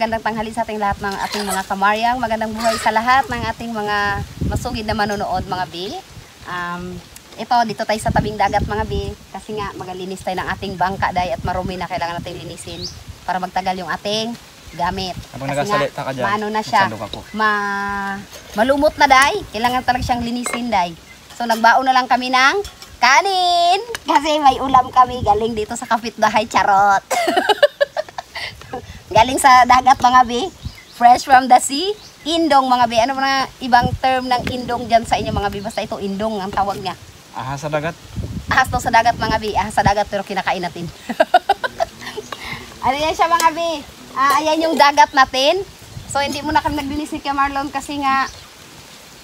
magandang tanghali sa ating lahat ng ating mga kamaryang. Magandang buhay sa lahat ng ating mga masugid na manonood mga bi. Ito, dito tayo sa tabing dagat mga bi. Kasi nga magalinis tayo ng ating bangka day at marumi na kailangan natin linisin para magtagal yung ating gamit. Habang kasi nagasalita ka dyan, maano na siya, ako. malumot na day. Kailangan talaga siyang linisin day. So nagbaon na lang kami ng kanin. Kasi may ulam kami galing dito sa kapitbahay, charot. Galing sa dagat mga bi. Fresh from the sea. Indong mga bi. Ano na ibang term ng indong dyan sa inyo mga bi? Basta ito indong ang tawag niya. Ahas sa dagat? Ahas to sa dagat mga bi. Ahas sa dagat pero kinakain natin. Ano yan siya mga bi? Ayan yung dagat natin. So hindi mo na kami naglinis ni Kuya Marlon kasi nga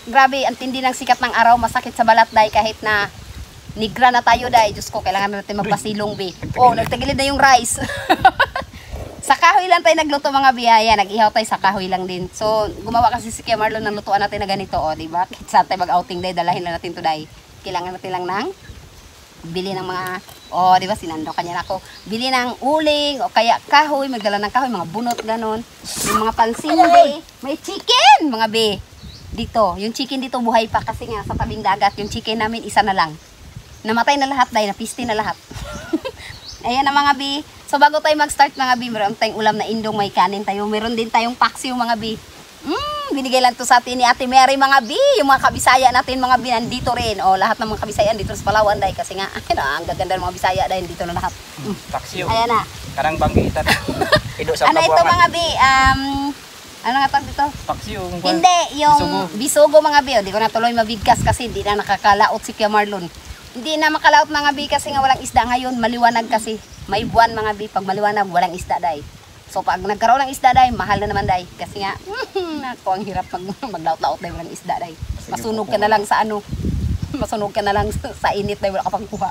grabe, ang tindi ng sikat ng araw. Masakit sa balat day kahit na nigra na tayo day. Diyos ko, kailangan natin magpasilong bi. Oh, nagtagilid na yung rice. Sa kahoy lang tayo nagluto mga biyaya. Nag-ihaw tayo sa kahoy lang din. So, gumawa kasi si Kuya Marlon ng lutuan natin na ganito. O, diba? Saan tayo mag-outing day, dalahin na natin to day. Kailangan natin lang ng bili ng mga, o, diba? Sinando kanya na ako. Bili ng uling, o kaya kahoy. Magdala ng kahoy, mga bunot, ganon. Yung mga pansindi. May chicken, mga be. Dito. Yung chicken dito buhay pa kasi nga sa tabing dagat. Yung chicken namin, isa na lang. Namatay na lahat day, napisti na lahat. Ayan na mga bi. So bago tayo mag-start mga bi, meron tayong ulam na indong, may kanin tayo. Meron din tayong paksiw mga bi. Binigay lang to sa atin ni Ate Mary mga bi. Yung mga kabisaya natin mga bi nandito rin. O lahat ng mga kabisaya dito sa Palawan day. Kasi nga, ang gaganda ng mga bisaya dahil dito na lahat. Paksiw. Ayan na. Karang banggitan. Ido sa ano ito mga bi? Ano nga tawag dito? Paksiw. Hindi, yung bisugo mga bi. Hindi ko na tuloy mabigkas kasi hindi na nakakalaot si Kuya Marlon. Hindi na makalaot mga bi kasi nga walang isda ngayon. Maliwanag kasi. May buwan mga bi. Pag maliwanag, walang isda day. So pag nagkaroon ng isda day, mahal na naman day. Kasi nga, ako ang hirap maglaot-laot day, walang isda day. Masunog ka na lang sa ano. Masunog ka na lang sa init day, wala ka pang kuha.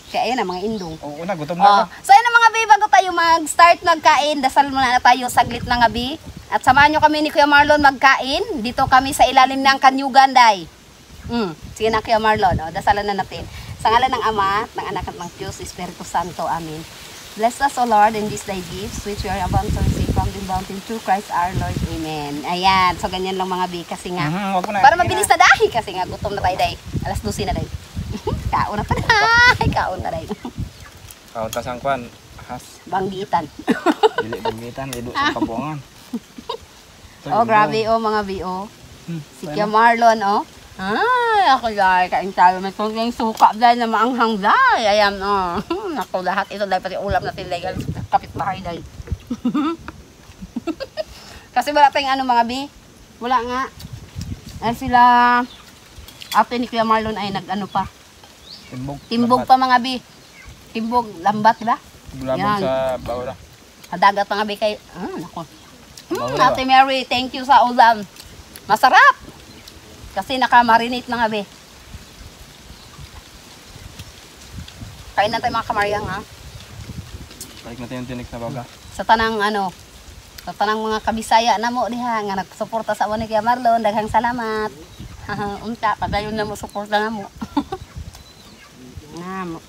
Kaya ayan na mga indong. Oo na, gutom na ako. So ayan na mga bi, bago tayo mag-start magkain, dasal muna na tayo saglit mga bi. At samahan nyo kami ni Kuya Marlon magkain. Dito kami sa ilalim ng kanyugan day. Sige na Kuya Marlon, dasalan na natin. Sa ngalan ng Ama, ng Anak at ng Diyos, Espiritu Santo. Amen. Bless us, O Lord, in this thy gifts, which we are about to receive from the bounty through Christ our Lord. Amen. Ayan. So ganyan lang mga bi, kasi nga, para mabilis na dahi, kasi nga, gutom na tayo day. Alas 12 na day. Kaon na tayo. Kaon na day. Kaon ta sang kwan. Ahas. Banggitan. Dili banggitan, ido sa kabuangan. Oh, grabe mga bi, Si Kuya Marlon, Ay, ako dahil kain tayo. May konting suka dahil na maanghang dahil. Ayan, Ako lahat ito dahil pati ulam natin dahil kapitbahay dahil. Kasi wala tayong ano mga bi. Wala nga. Ay sila, ate ni Kuya Marlon ay nag-ano pa. Timbog pa mga bi. Timbog, lambat ba? Bulabog sa bawra. Dagat mga bi kay, nako. Ate Mary, thank you sa ulam. Masarap. Kasi nakamarinate na nga be. Kain na tayo mga kamaryang ha. Balik natin yung tinik na baga. Sa tanang sa tanang mga kabisaya na mo diha nga nagsuporta sa ni Kuya Marlon, daghang salamat. Unta padayon na mo suporta na mo.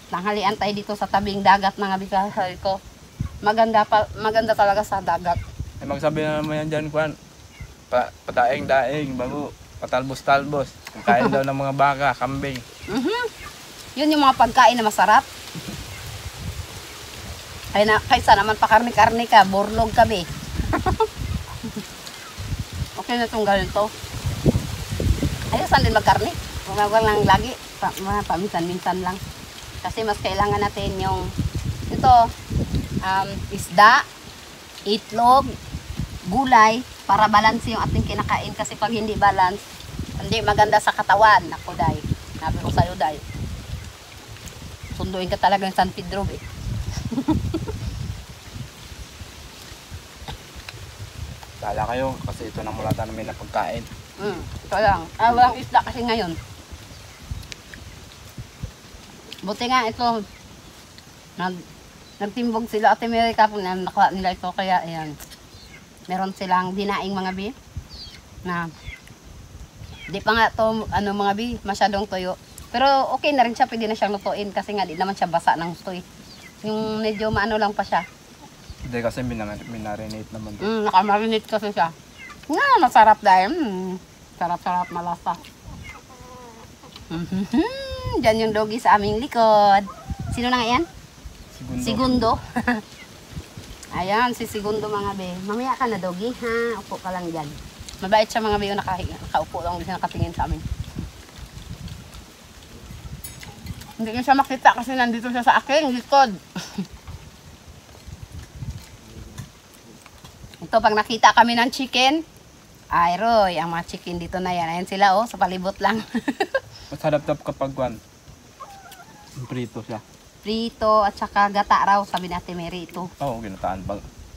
Tanghalian tayo dito sa tabing dagat mga bikasay ko. Maganda talaga sa dagat. Ay magsabi na naman yan dyan kwan. Pataing-daing bago. Patalbos-talbos. Kain daw ng mga baka, kambing. Yun yung mga pagkain na masarap. Kaysa naman pakarni-karni ka, borlog ka be. Okay na itong ganito. Ayusan din magkarni. Huwag lang lagi. Paminsan-minsan lang. Kasi mas kailangan natin yung isda, itlog, gulay, para balance yung ating kinakain. Kasi pag hindi balance, hindi maganda sa katawan. Ako day, sabi ko sa'yo day, sunduin ka talaga ng San Pedro eh. Tala kayo kasi ito na mula namin na pagkain. Ito lang. Walang isda kasi ngayon. Buti nga ito, nagtimbog sila Ate Mary kapag nakuha nila ito. Kaya ayan, meron silang dinaing mga bi na di pa nga to mga bi masyadong tuyo, pero okay na rin siya, pwede na siyang lutuin kasi nga di naman siya basa ng toy. Yung medyo maano lang pa siya, Hindi kasi minarinate naman. Nakamarinate kasi siya. Nga, masarap dahil. Sarap-sarap malasa. Diyan yung doggy sa aming likod. Sino na nga yan? Segundo. Ayan, si Segundo mga be. Mamaya ka na doggy, ha? Upo ka lang dyan. Mabait siya mga be, yung nakaupo lang, hindi siya nakatingin sa amin. Hindi niya siya makita kasi nandito siya sa aking likod. Ito, pag nakita kami ng chicken, ay Roy, ang mga chicken dito na yan. Ayan sila, oh, sa palibot lang. Masarap daw kapag prito siya. Prito at saka gata raw, sabi ni Ate Mary ito. Oo, ginataan.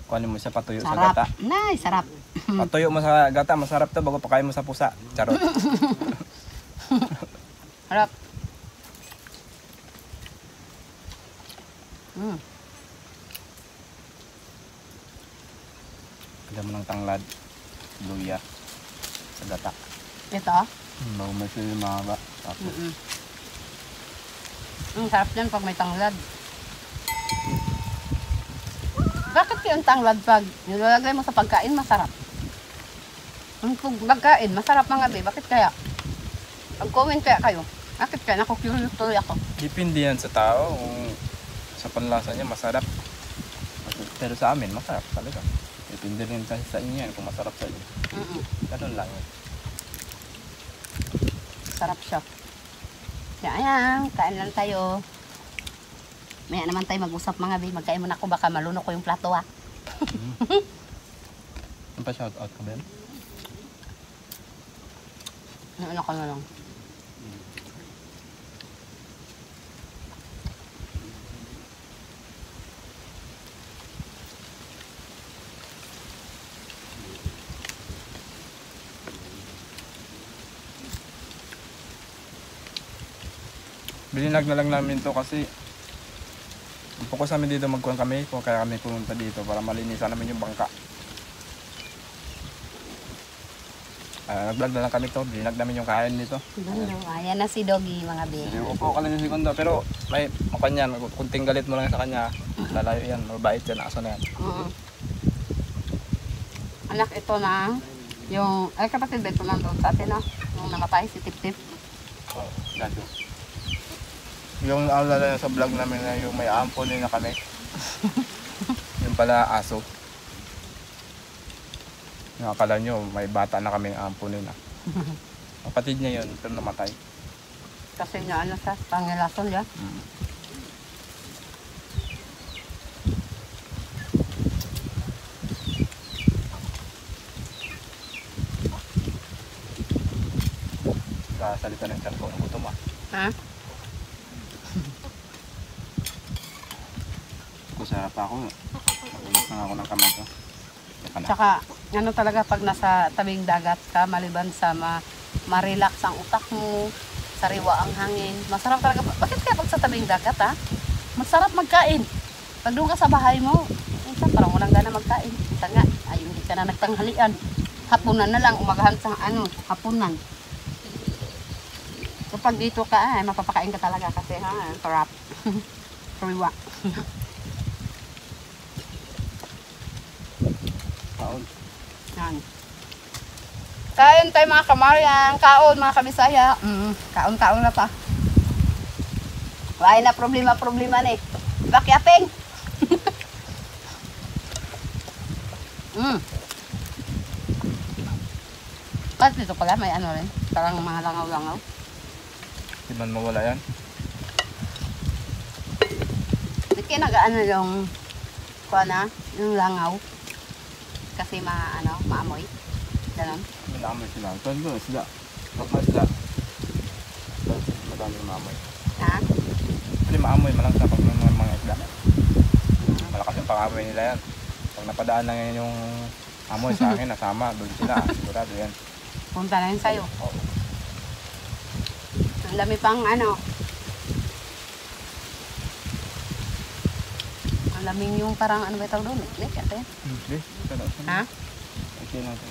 Kuhanin mo siya patuyo sa Sarap. gata. Nay, sarap. Patuyo mo sa gata, masarap to bago pakain mo sa pusa. Charot. Sarap. Kaya mo ng tanglad, luya, sa gata. Ito? Bago may sili mahaba. Tapos, Sarap yan pag may tanglad. Bakit yung tanglad pag nilalagay mo sa pagkain, masarap? Pag pagkain, masarap mga be. Bakit kaya? Pag-comment kaya kayo. Bakit kaya? Naku-curious tuloy ako. depende yan sa tao. Kung sa panlasa niya, masarap. Pero sa amin, masarap talaga. Depende rin kasi sa inyo yan kung masarap sa inyo. Ganun lang yun. Sarap siya. Kaya ayan, kain lang tayo. Maya naman tayo mag-usap mga be. Magkain muna ako, baka malunok ko yung plato ha. Ano pa shout out ka, Ben? Ano ka na lang. Bilinag na lang namin to kasi focus namin dito magkuhan kami kaya kami pumunta dito para malinisan namin yung bangka. Nag-vlog na lang kami to, bilinag namin yung kain dito. Ayan na si Doggy mga be. Upo ka lang yung segundo pero may makanyan, kunting galit mo lang sa kanya, lalayo yan, mabait yan, aso na yan. Anak ito na, yung, ay kapatid ba ito nandun sa atin yung namatay si Tip Tip. Oh, gato. Yung naalala sa vlog namin na yung may ampon na kami. Yung pala aso. Yung akala nyo, may bata na kaming ampunin na. Kapatid niya yun, pero namatay. Kasi niya ano siya, pangilason niya. Kasalita ng tiyan ko, ang gutom ah. Ha? Kusarap ako. Nakulas na ako ng kamay ko. Tsaka, ano talaga pag nasa tabing dagat ka, maliban sa ma-relax ang utak mo, sariwa ang hangin. Masarap talaga. Bakit kaya pag sa tabing dagat masarap magkain. Pag doon ka sa bahay mo, minsan parang walang gana magkain. Minsan nga, ay hindi ka na nagtanghalian. Hapunan na lang, umagahan sa hapunan. Kapag dito ka, mapapakain ka talaga kasi sarap. Sariwa. Kaon. Yan. Kain tayo mga kamaryan, kaon mga kabisaya. Kaon-kaon na pa. Wala na problema na eh. Bakyapeng. Bakit dito pala may ano rin? Parang mga langaw-langaw. Di man mawala yan. Hindi kaya nag-ano yung yung langaw. Kasi maamoy. Ganon. Malamoy sila. Ito doon, sila. Kapag sila. Madami maamoy. Ha? Hindi maamoy, malang sa pag mga isda. Malakas yung pangamoy nila yan. Pag napadaan na ngayon yung amoy sa akin, nasama. Doon sila. Sigurado yan. Punta na yun sa'yo. Ang dami pang ang laming yung parang ano ba ito doon? Like, ate? Okay. Ha? Okay lang ito.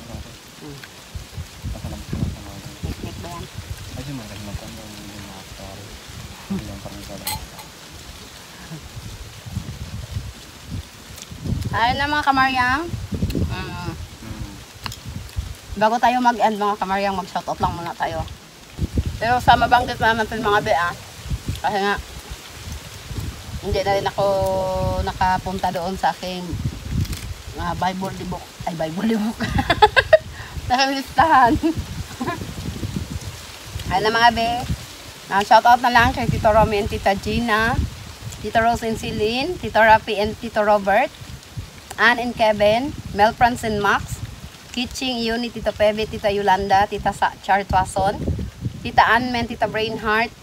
Pasalam ko lang sa mga ganyan. Picnic ba yan? Ay, si Marcos magkanda yung mga story. Hindi lang parang sa lang. Ayun na mga kamaryang. Bago tayo mag-end mga kamaryang, mag-shoutout lang muna tayo. Pero sa mabanggit naman natin mga be kasi nga, hindi na rin ako nakapunta doon sa aking Bible book. Ay, Bible book. Nakalistahan. Ayun na mga be. Shoutout na lang kay Tito Romy and Tita Gina, Tito Rose and Celine, Tito Rafi and Tito Robert, Ann and Kevin, Mel Franz and Max, Kitching Yuni, Tito Pebe, Tita Yolanda, Tita Char Tuason, Tita Anmen, Tita Brainheart,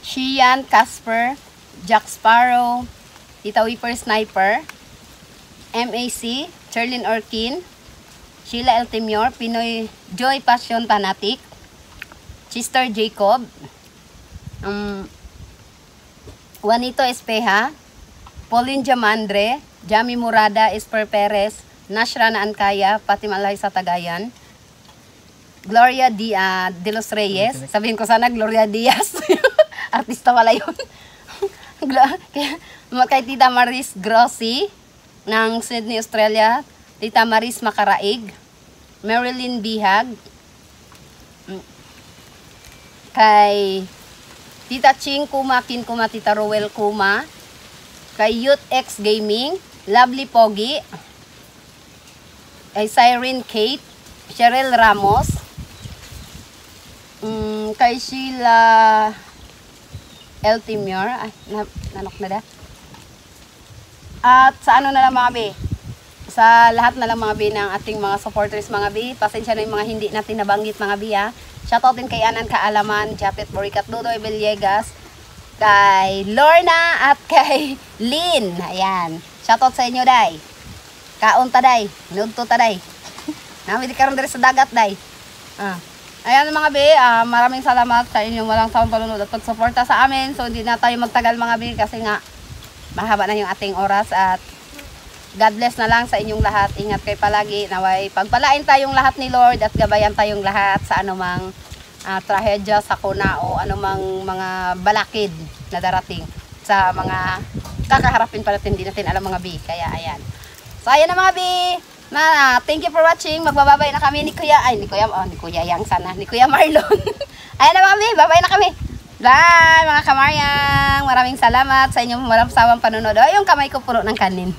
Shian, Casper, Jack Sparrow, Tita Whipper Sniper, MAC, Cherlyn Orkin, Sheila El Timior, Pinoy Joy Passion Tanatic, Sister Jacob, Juanito Espeja, Pauline Jamandre, Jami Murada, Esper Perez, Nashra na Ankaya, Pati Malay sa Tagayan, Gloria de los Reyes, sabihin ko sana Gloria Diaz, artista wala yun. Kay Tita Maris Grossi, ng Sydney, Australia, Tita Maris Makaraig, Marilyn Bihag, kay Tita Ching Kuma, Kin Kuma, Tita Rowel Kuma, kay Youth X Gaming, Lovely Pogi, kay Cyrene Kate, Cheryl Ramos, kay Sheila El Timior, ay, nanok na da. At sa ano na lang mga be, sa lahat na lang mga be ng ating mga supporters mga be, pasensya na yung mga hindi natin nabanggit mga be ha. Shoutout din kay Anan Kaalaman, Japet Boricat, Dudoy Villegas, kay Lorna at kay Lynn. Ayan. Shoutout sa inyo, day. Kaon ta, day. Nudto ta, day. Namili karon diri sa dagat, day. Ayan mga be, maraming salamat sa inyong walang sawang palunod at pagsuporta sa amin. So hindi na tayo magtagal mga be kasi nga mahaba na yung ating oras at God bless na lang sa inyong lahat. Ingat kayo palagi. Naway pagpalain tayong lahat ni Lord at gabayan tayong lahat sa anumang trahedya, sakuna o anumang mga balakid na darating sa mga kakaharapin pa natin. Hindi natin alam mga bi. Kaya ayan. So ayan na mga bi. Thank you for watching. Magbababay na kami ni Kuya. Ay, ni Kuya Yang sana. Ni Kuya Marlon. Ayan na mga bi. Babay na kami. Bye mga kamaryang. Maraming salamat sa inyong walang sawang panonood. Yung kamay ko puno ng kanin.